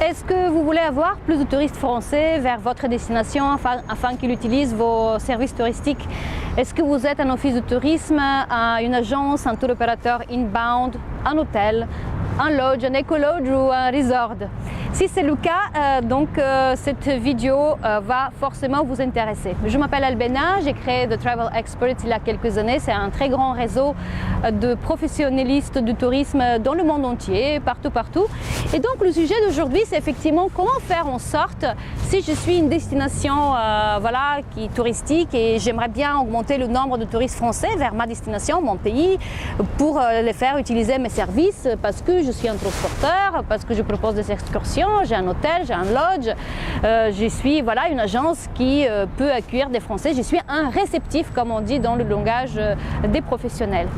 Est-ce que vous voulez avoir plus de touristes français vers votre destination afin qu'ils utilisent vos services touristiques? Est-ce que vous êtes un office de tourisme, une agence, un tour opérateur inbound, un hôtel, un lodge, un éco-lodge ou un resort? Si c'est le cas, cette vidéo va forcément vous intéresser. Je m'appelle Albena, j'ai créé The Travel Expert il y a quelques années. C'est un très grand réseau de professionnalistes du tourisme dans le monde entier, partout. Et donc le sujet d'aujourd'hui, c'est effectivement comment faire en sorte, si je suis une destination qui est touristique et j'aimerais bien augmenter le nombre de touristes français vers ma destination, mon pays, pour les faire utiliser mes services parce que je suis un transporteur, parce que je propose des excursions, j'ai un hôtel, j'ai un lodge, je suis une agence qui peut accueillir des Français, je suis un réceptif comme on dit dans le langage des professionnels.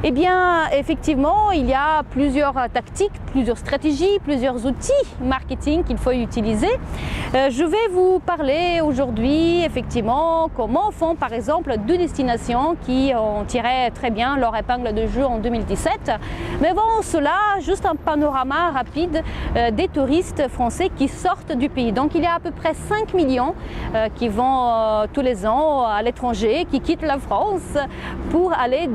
Eh bien effectivement il y a plusieurs tactiques, plusieurs stratégies, plusieurs outils marketing qu'il faut utiliser. Je vais vous parler aujourd'hui effectivement comment font par exemple deux destinations qui ont tiré très bien leur épingle de jeu en 2017. Mais avant cela, juste un panorama rapide des touristes français qui sortent du pays. Donc il y a à peu près 5 millions qui vont tous les ans à l'étranger, qui quittent la France pour aller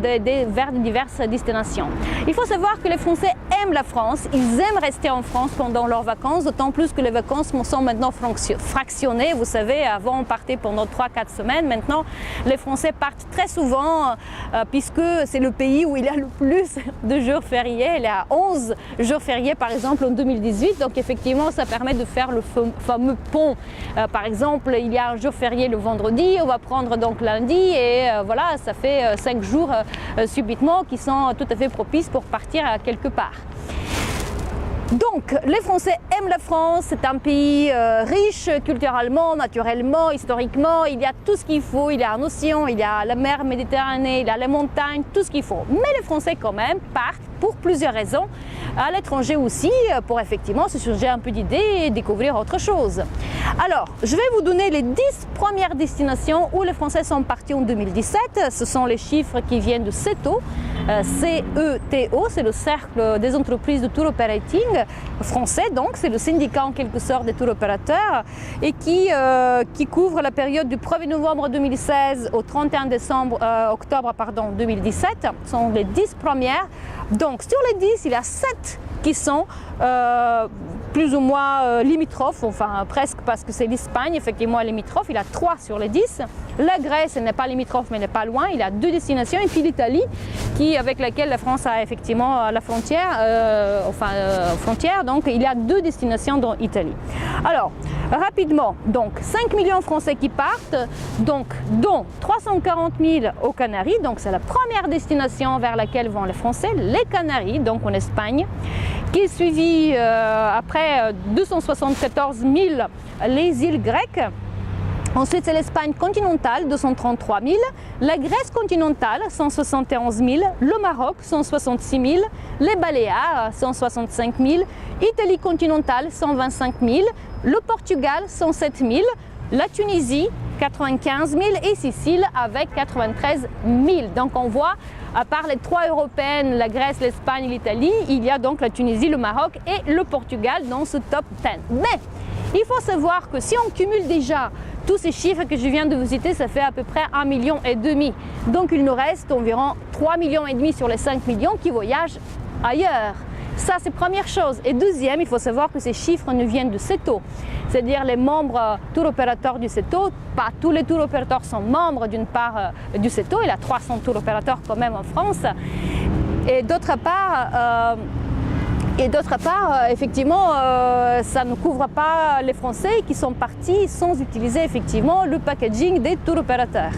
vers diverses destinations. Il faut savoir que les Français aiment la France, ils aiment rester en France pendant leurs vacances, d'autant plus que les vacances sont maintenant fractionnées. Vous savez, avant on partait pendant 3-4 semaines, maintenant les Français partent très souvent puisque c'est le pays où il y a le plus de jours fériés. Il y a 11 jours fériés par exemple en 2018, donc effectivement ça permet de faire le fameux pont. Par exemple, il y a un jour férié le vendredi, on va prendre donc lundi et ça fait 5 jours subitement qui sont tout à fait propices pour partir quelque part. Donc, les Français aiment la France, c'est un pays riche culturellement, naturellement, historiquement, il y a tout ce qu'il faut, il y a un océan, il y a la mer Méditerranée, il y a les montagnes, tout ce qu'il faut. Mais les Français quand même partent pour plusieurs raisons, à l'étranger aussi, pour effectivement se changer un peu d'idées et découvrir autre chose. Alors, je vais vous donner les 10 premières destinations où les Français sont partis en 2017. Ce sont les chiffres qui viennent de CETO, CETO, c'est le cercle des entreprises de tour operating français, donc c'est le syndicat en quelque sorte des tour opérateurs et qui couvre la période du 1er novembre 2016 au 31 octobre 2017. Ce sont les 10 premières. Donc sur les 10, il y a 7 qui sont plus ou moins limitrophes, enfin presque parce que c'est l'Espagne, effectivement limitrophe, il y a 3 sur les 10. La Grèce n'est pas limitrophe mais n'est pas loin, il y a 2 destinations et puis l'Italie avec laquelle la France a effectivement la frontière, donc il y a 2 destinations dans l'Italie. Alors rapidement, donc 5 millions de Français qui partent, donc dont 340 000 aux Canaries, donc c'est la première destination vers laquelle vont les Français, les Canaries, donc en Espagne, qui est suivi après 274 000 les îles grecques. Ensuite, c'est l'Espagne continentale, 233 000, la Grèce continentale, 171 000, le Maroc, 166 000, les Baléares, 165 000, Italie continentale, 125 000, le Portugal, 107 000, la Tunisie, 95 000 et Sicile avec 93 000. Donc on voit, à part les 3 européennes, la Grèce, l'Espagne et l'Italie, il y a donc la Tunisie, le Maroc et le Portugal dans ce top 10. Mais il faut savoir que si on cumule déjà tous ces chiffres que je viens de vous citer, ça fait à peu près 1,5 million. Donc il nous reste environ 3,5 millions sur les 5 millions qui voyagent ailleurs. Ça, c'est première chose. Et deuxième, il faut savoir que ces chiffres ne viennent de CETO, c'est-à-dire les membres tour opérateurs du CETO. Pas tous les tour opérateurs sont membres d'une part du CETO, il y a 300 tour opérateurs quand même en France. Et d'autre part, effectivement, ça ne couvre pas les Français qui sont partis sans utiliser effectivement le packaging des tour opérateurs.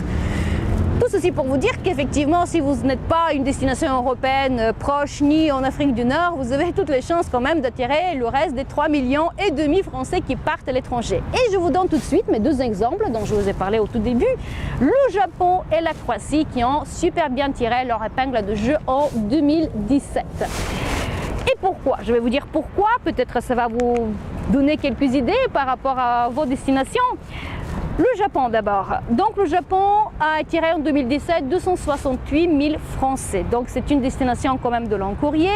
Tout ceci pour vous dire qu'effectivement, si vous n'êtes pas une destination européenne proche ni en Afrique du Nord, vous avez toutes les chances quand même d'attirer le reste des 3,5 millions Français qui partent à l'étranger. Et je vous donne tout de suite mes 2 exemples dont je vous ai parlé au tout début, le Japon et la Croatie qui ont super bien tiré leur épingle de jeu en 2017. Et pourquoi? Je vais vous dire pourquoi, peut-être ça va vous donner quelques idées par rapport à vos destinations. Le Japon d'abord. Donc le Japon a attiré en 2017 268 000 Français. Donc c'est une destination quand même de long courrier,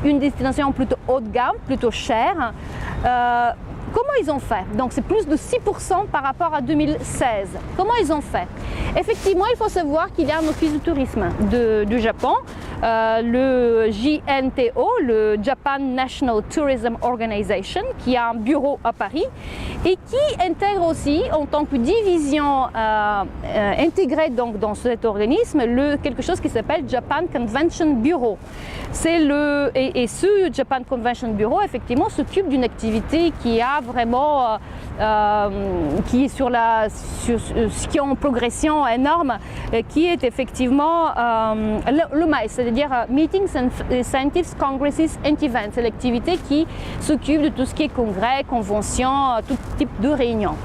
une destination plutôt haut de gamme, plutôt chère. Comment ils ont fait? Donc c'est plus de 6% par rapport à 2016. Comment ils ont fait? Effectivement, il faut savoir qu'il y a un office de tourisme du Japon, le JNTO, le Japan National Tourism Organization, qui a un bureau à Paris et qui intègre aussi en tant que division intégrée donc, dans cet organisme quelque chose qui s'appelle Japan Convention Bureau. Et ce Japan Convention Bureau effectivement s'occupe d'une activité qui a vraiment qui est qui est en progression énorme, qui est effectivement le MAIS, c'est-à-dire Meetings and Scientific Congresses and Events. C'est l'activité qui s'occupe de tout ce qui est congrès, conventions, tout type de réunions.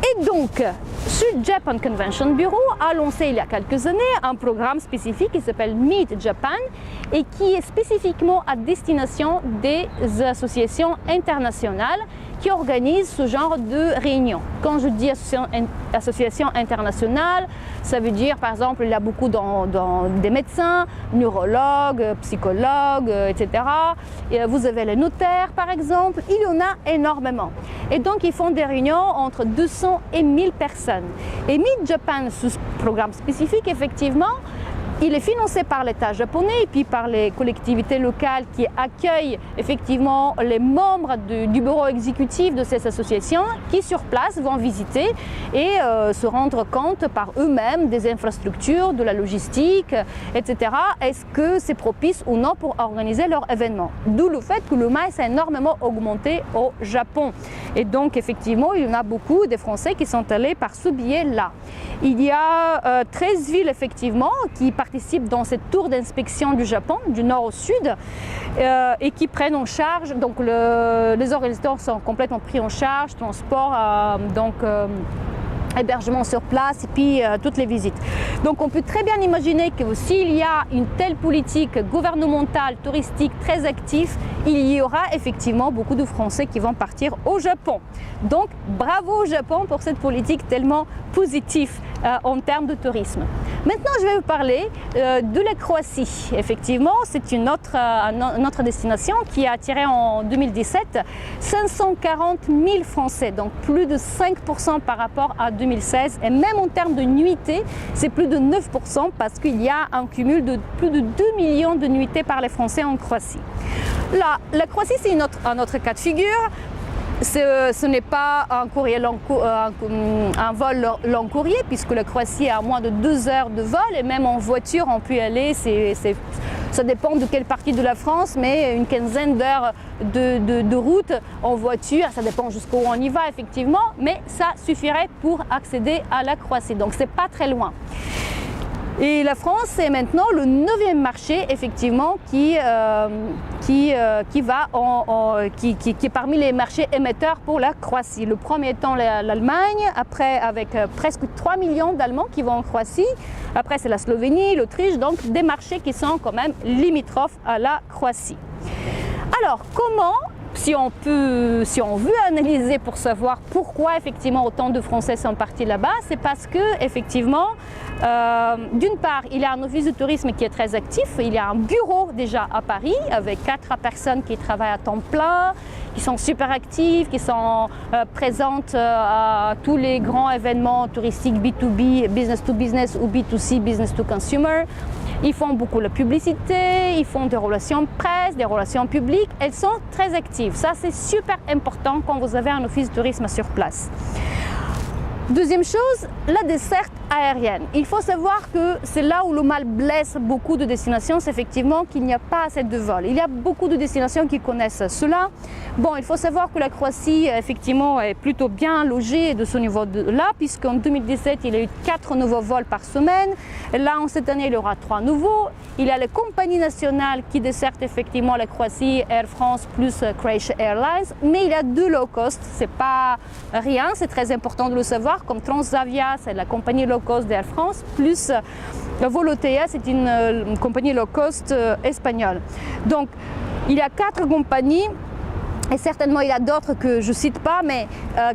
Et donc, ce Japan Convention Bureau a lancé il y a quelques années un programme spécifique qui s'appelle Meet Japan et qui est spécifiquement à destination des associations internationales qui organisent ce genre de réunions. Quand je dis association internationale, ça veut dire par exemple il y a beaucoup des médecins, neurologues, psychologues, etc. Et vous avez les notaires par exemple, il y en a énormément. Et donc ils font des réunions entre 200 et 1000 personnes. Et Meet Japan, ce programme spécifique, effectivement, il est financé par l'État japonais et puis par les collectivités locales qui accueillent effectivement les membres du bureau exécutif de ces associations qui sur place vont visiter et se rendre compte par eux-mêmes des infrastructures, de la logistique, etc. Est-ce que c'est propice ou non pour organiser leur événement? D'où le fait que le MAIS a énormément augmenté au Japon. Et donc effectivement, il y en a beaucoup des Français qui sont allés par ce biais-là. Il y a 13 villes effectivement qui participent dans cette tour d'inspection du Japon, du nord au sud, et qui prennent en charge, donc les organisateurs sont complètement pris en charge, transport, hébergement sur place et puis toutes les visites. Donc on peut très bien imaginer que s'il y a une telle politique gouvernementale, touristique très active, il y aura effectivement beaucoup de Français qui vont partir au Japon. Donc bravo au Japon pour cette politique tellement positive en termes de tourisme. Maintenant je vais vous parler de la Croatie. Effectivement c'est une autre destination qui a attiré en 2017 540 000 Français, donc plus de 5% par rapport à 2016 et même en termes de nuitées, c'est plus de 9% parce qu'il y a un cumul de plus de 2 millions de nuitées par les Français en Croatie. Là, la Croatie, c'est un autre cas de figure. Ce n'est pas un vol long courrier puisque la Croatie est à moins de 2 heures de vol et même en voiture on peut y aller, ça dépend de quelle partie de la France, mais une quinzaine d'heures de route en voiture, ça dépend jusqu'où on y va effectivement, mais ça suffirait pour accéder à la Croatie, donc c'est pas très loin. Et la France est maintenant le 9e marché effectivement qui est parmi les marchés émetteurs pour la Croatie. Le premier étant l'Allemagne, après avec presque 3 millions d'Allemands qui vont en Croatie. Après c'est la Slovénie, l'Autriche, donc des marchés qui sont quand même limitrophes à la Croatie. Alors comment, si on veut analyser pour savoir pourquoi effectivement autant de Français sont partis là-bas, c'est parce que effectivement d'une part, il y a un office de tourisme qui est très actif, il y a un bureau déjà à Paris avec 4 personnes qui travaillent à temps plein, qui sont super actives, qui sont présentes à tous les grands événements touristiques B2B, business to business ou B2C, business to consumer. Ils font beaucoup de publicité, ils font des relations presse, des relations publiques, elles sont très actives. Ça, c'est super important quand vous avez un office de tourisme sur place. Deuxième chose, la desserte aérienne. Il faut savoir que c'est là où le mal blesse beaucoup de destinations, c'est effectivement qu'il n'y a pas assez de vols. Il y a beaucoup de destinations qui connaissent cela. Bon, il faut savoir que la Croatie, effectivement, est plutôt bien logée de ce niveau-là, puisqu'en 2017, il y a eu 4 nouveaux vols par semaine. Là, en cette année, il y aura 3 nouveaux. Il y a les compagnies nationales qui dessertent effectivement la Croatie, Air France plus Croatia Airlines, mais il y a 2 low cost, c'est pas rien, c'est très important de le savoir, comme Transavia, c'est la compagnie low cost d'Air France, plus Volotea, c'est une compagnie low cost espagnole. Donc, il y a 4 compagnies et certainement il y a d'autres que je ne cite pas, mais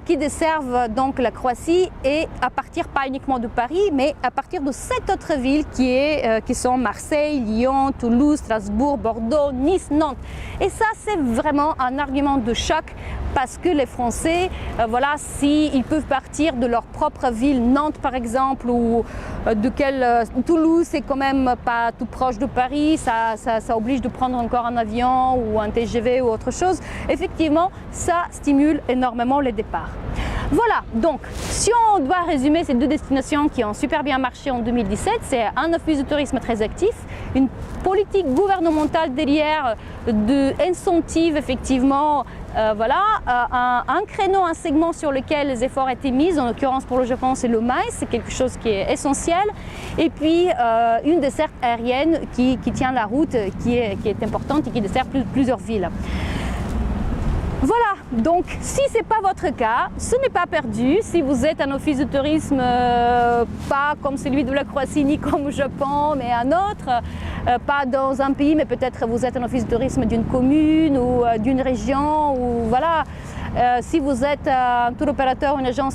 qui desservent donc la Croatie, et à partir pas uniquement de Paris, mais à partir de 7 autres villes qui sont Marseille, Lyon, Toulouse, Strasbourg, Bordeaux, Nice, Nantes. Et ça, c'est vraiment un argument de choc, parce que les Français, voilà, s'ils peuvent partir de leur propre ville, Nantes par exemple, ou Toulouse, c'est quand même pas tout proche de Paris, ça oblige de prendre encore un avion ou un TGV ou autre chose. Effectivement, ça stimule énormément les départs. Voilà, donc si on doit résumer ces deux destinations qui ont super bien marché en 2017, c'est un office de tourisme très actif, une politique gouvernementale derrière d'incentive effectivement, voilà, un créneau, un segment sur lequel les efforts étaient mis, en l'occurrence pour le Japon c'est le maïs, c'est quelque chose qui est essentiel, et puis une desserte aérienne qui tient la route, qui est importante et qui dessert plusieurs villes. Voilà, donc si ce n'est pas votre cas, ce n'est pas perdu. Si vous êtes un office de tourisme pas comme celui de la Croatie ni comme le Japon, mais un autre, pas dans un pays, mais peut-être vous êtes un office de tourisme d'une commune ou d'une région, ou voilà. Si vous êtes un tour opérateur, une agence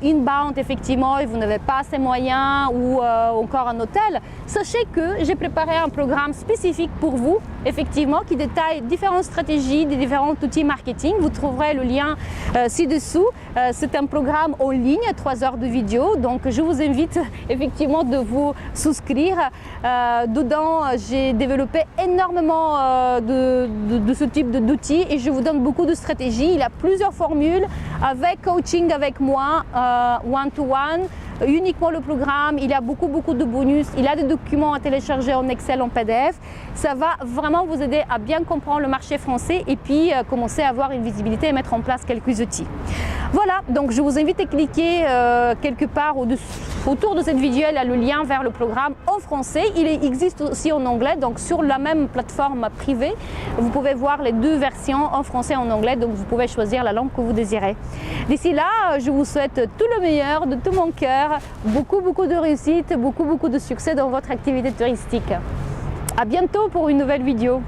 inbound effectivement et vous n'avez pas ces moyens, ou encore un hôtel, sachez que j'ai préparé un programme spécifique pour vous, effectivement, qui détaille différentes stratégies, des différents outils marketing. Vous trouverez le lien ci-dessous. C'est un programme en ligne, 3 heures de vidéo, donc je vous invite effectivement de vous souscrire. Dedans, j'ai développé énormément de ce type d'outils et je vous donne beaucoup de stratégies. Il y a plusieurs formules avec coaching avec moi, one-to-one, uniquement le programme. Il y a beaucoup de bonus, il y a des documents à télécharger en Excel, en PDF. Ça va vraiment vous aider à bien comprendre le marché français et puis commencer à avoir une visibilité et mettre en place quelques outils. Voilà, donc je vous invite à cliquer quelque part autour de cette vidéo, il y a le lien vers le programme en français. Il existe aussi en anglais, donc sur la même plateforme privée, vous pouvez voir les deux versions en français et en anglais, donc vous pouvez choisir la langue que vous désirez. D'ici là, je vous souhaite tout le meilleur de tout mon cœur, beaucoup de réussite, beaucoup de succès dans votre activité touristique. À bientôt pour une nouvelle vidéo.